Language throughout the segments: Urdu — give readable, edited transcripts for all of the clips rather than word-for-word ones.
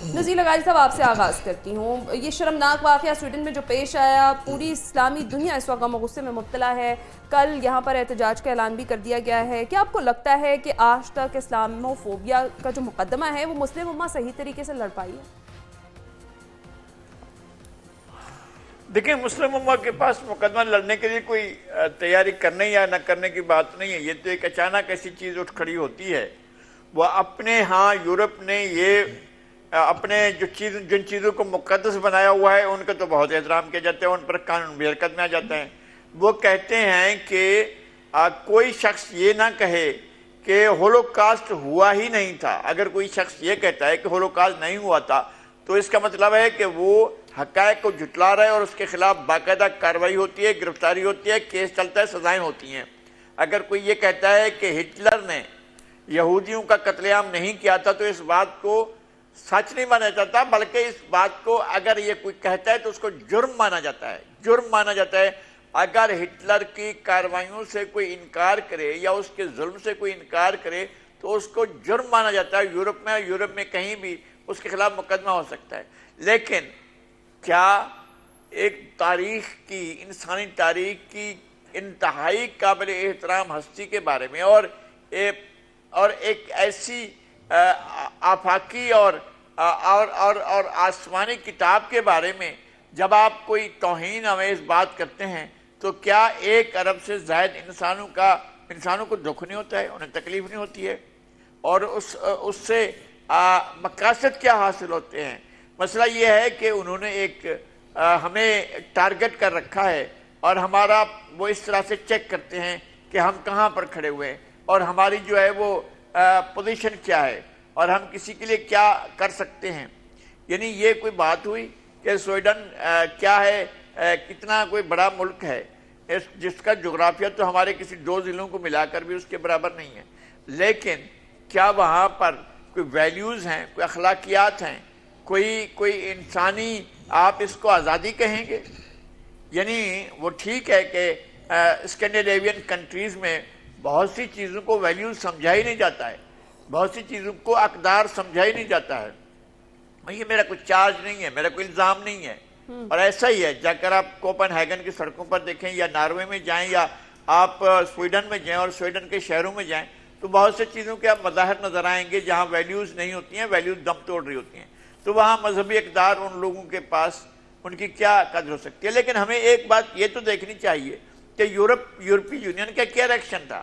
نذیر لغاری صاحب آپ سے آغاز کرتی ہوں. یہ شرمناک واقعہ سویڈن میں جو پیش آیا، پوری اسلامی دنیا اس وقت غم و غصے میں مبتلا ہے. کل یہاں پر احتجاج کا اعلان بھی کر دیا گیا ہے. کیا آپ کو لگتا ہے کہ آج تک اسلاموفوبیا کا جو مقدمہ ہے وہ مسلم امہ صحیح طریقے سے لڑ پائی ہے؟ دیکھیں، مسلم امہ کے پاس مقدمہ لڑنے کے لیے کوئی تیاری کرنے یا نہ کرنے کی بات نہیں ہے. یہ تو ایک اچانک ایسی چیز اٹھ کھڑی ہوتی ہے. وہ اپنے ہاں یورپ نے یہ اپنے جن چیزوں کو مقدس بنایا ہوا ہے ان کا تو بہت احترام کیا جاتا ہے، ان پر قانون بھی حرکت میں آ جاتے ہیں. وہ کہتے ہیں کہ کوئی شخص یہ نہ کہے کہ ہولوکاسٹ ہوا ہی نہیں تھا. اگر کوئی شخص یہ کہتا ہے کہ ہولوکاسٹ نہیں ہوا تھا تو اس کا مطلب ہے کہ وہ حقائق کو جھٹلا رہا ہے اور اس کے خلاف باقاعدہ کارروائی ہوتی ہے، گرفتاری ہوتی ہے، کیس چلتا ہے، سزائیں ہوتی ہیں. اگر کوئی یہ کہتا ہے کہ ہٹلر نے یہودیوں کا قتل عام نہیں کیا تھا تو اس بات کو سچ نہیں مانا جاتا، بلکہ اس بات کو اگر یہ کوئی کہتا ہے تو اس کو جرم مانا جاتا ہے. جرم مانا جاتا ہے. اگر ہٹلر کی کارروائیوں سے کوئی انکار کرے یا اس کے ظلم سے کوئی انکار کرے تو اس کو جرم مانا جاتا ہے. یورپ میں کہیں بھی اس کے خلاف مقدمہ ہو سکتا ہے. لیکن کیا ایک تاریخ کی، انسانی تاریخ کی انتہائی قابل احترام ہستی کے بارے میں اور ایک ایسی آفاقی اور آسمانی کتاب کے بارے میں جب آپ کوئی توہین آمیز بات کرتے ہیں تو کیا 1 ارب سے زائد انسانوں کو دکھ نہیں ہوتا ہے، انہیں تکلیف نہیں ہوتی ہے؟ اور اس سے مقاصد کیا حاصل ہوتے ہیں؟ مسئلہ یہ ہے کہ انہوں نے ہمیں ٹارگٹ کر رکھا ہے اور ہمارا وہ اس طرح سے چیک کرتے ہیں کہ ہم کہاں پر کھڑے ہوئے ہیں اور ہماری جو ہے وہ پوزیشن کیا ہے اور ہم کسی کے لیے کیا کر سکتے ہیں. یعنی یہ کوئی بات ہوئی کہ سویڈن کیا ہے، کتنا کوئی بڑا ملک ہے جس کا جغرافیہ تو ہمارے کسی 2 ضلعوں کو ملا کر بھی اس کے برابر نہیں ہے. لیکن کیا وہاں پر کوئی ویلیوز ہیں، کوئی اخلاقیات ہیں، کوئی انسانی، آپ اس کو آزادی کہیں گے؟ یعنی وہ ٹھیک ہے کہ اسکینڈینیوین کنٹریز میں بہت سی چیزوں کو ویلیوز سمجھا ہی نہیں جاتا ہے، بہت سی چیزوں کو اقدار سمجھا ہی نہیں جاتا ہے. یہ میرا کوئی چارج نہیں ہے، میرا کوئی الزام نہیں ہے. اور ایسا ہی ہے، جا کر آپ کوپن ہیگن کی سڑکوں پر دیکھیں یا ناروے میں جائیں یا آپ سویڈن میں جائیں اور سویڈن کے شہروں میں جائیں تو بہت سے چیزوں کے آپ مظاہر نظر آئیں گے جہاں ویلیوز نہیں ہوتی ہیں، ویلیوز دم توڑ رہی ہوتی ہیں. تو وہاں مذہبی اقدار ان لوگوں کے پاس ان کی کیا قدر ہو سکتی ہے. لیکن ہمیں ایک بات یہ تو دیکھنی چاہیے کہ یورپی یونین کا کیا ریئیکشن تھا.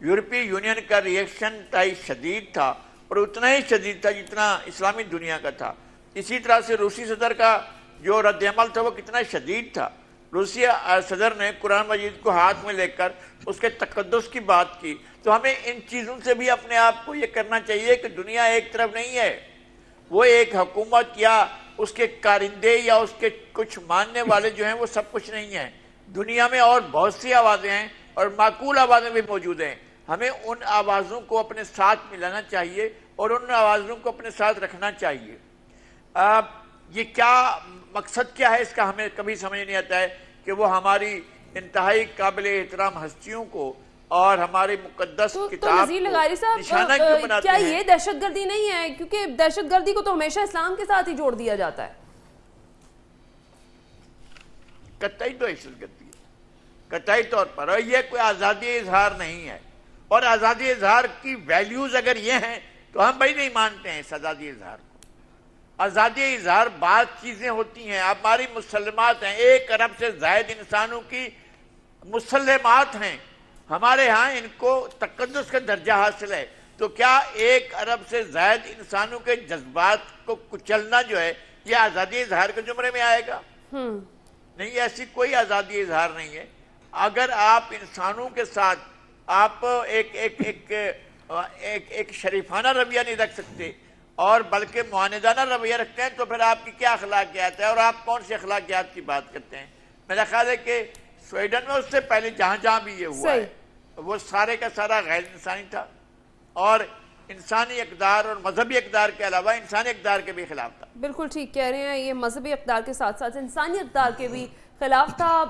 یورپی یونین کا ریئیکشن شدید تھا اور اتنا ہی شدید تھا جتنا اسلامی دنیا کا تھا. اسی طرح سے روسی صدر کا جو رد عمل تھا وہ کتنا شدید تھا. روسی صدر نے قرآن مجید کو ہاتھ میں لے کر اس کے تقدس کی بات کی. تو ہمیں ان چیزوں سے بھی اپنے آپ کو یہ کرنا چاہیے کہ دنیا ایک طرف نہیں ہے. وہ ایک حکومت یا اس کے کارندے یا اس کے کچھ ماننے والے جو ہیں وہ سب کچھ نہیں ہیں. دنیا میں اور بہت سی آوازیں ہیں اور معقول آوازیں بھی موجود ہیں. ہمیں ان آوازوں کو اپنے ساتھ ملانا چاہیے اور ان آوازوں کو اپنے ساتھ رکھنا چاہیے. یہ کیا مقصد کیا ہے اس کا ہمیں کبھی سمجھ نہیں آتا ہے کہ وہ ہماری انتہائی قابل احترام ہستیوں کو اور ہماری مقدس کتاب نذیر لغاری کو نشانہ کیوں بناتے ہیں؟ کیا یہ دہشت گردی نہیں ہے؟ کیونکہ دہشت گردی کو تو ہمیشہ اسلام کے ساتھ ہی جوڑ دیا جاتا ہے. قطعی دہشت گردی ہے، قطعی طور پر. اور یہ کوئی آزادی اظہار نہیں ہے. اور آزادی اظہار کی ویلیوز اگر یہ ہیں تو ہم بھائی نہیں مانتے ہیں اس آزادی اظہار کو. آزادی اظہار بعض چیزیں ہوتی ہیں. ہماری مسلمات ہیں، 1 ارب سے زائد انسانوں کی مسلمات ہیں. ہمارے ہاں ان کو تقدس کا درجہ حاصل ہے. تو کیا 1 ارب سے زائد انسانوں کے جذبات کو کچلنا جو ہے یہ آزادی اظہار کے زمرے میں آئے گا؟ نہیں، ایسی کوئی آزادی اظہار نہیں ہے. اگر آپ انسانوں کے ساتھ آپ ایک شریفانہ رویہ نہیں رکھ سکتے اور بلکہ معاندانہ رویہ رکھتے ہیں تو پھر آپ کی کیا اخلاقیات ہے اور آپ کون سی اخلاقیات کی بات کرتے ہیں؟ میرا خیال ہے کہ سویڈن میں اس سے پہلے جہاں بھی یہ ہوا ہے وہ سارے کا سارا غیر انسانی تھا اور انسانی اقدار اور مذہبی اقدار کے علاوہ انسانی اقدار کے بھی خلاف تھا. بالکل ٹھیک کہہ رہے ہیں، یہ مذہبی اقدار کے ساتھ ساتھ انسانی اقدار کے بھی خلاف تھا.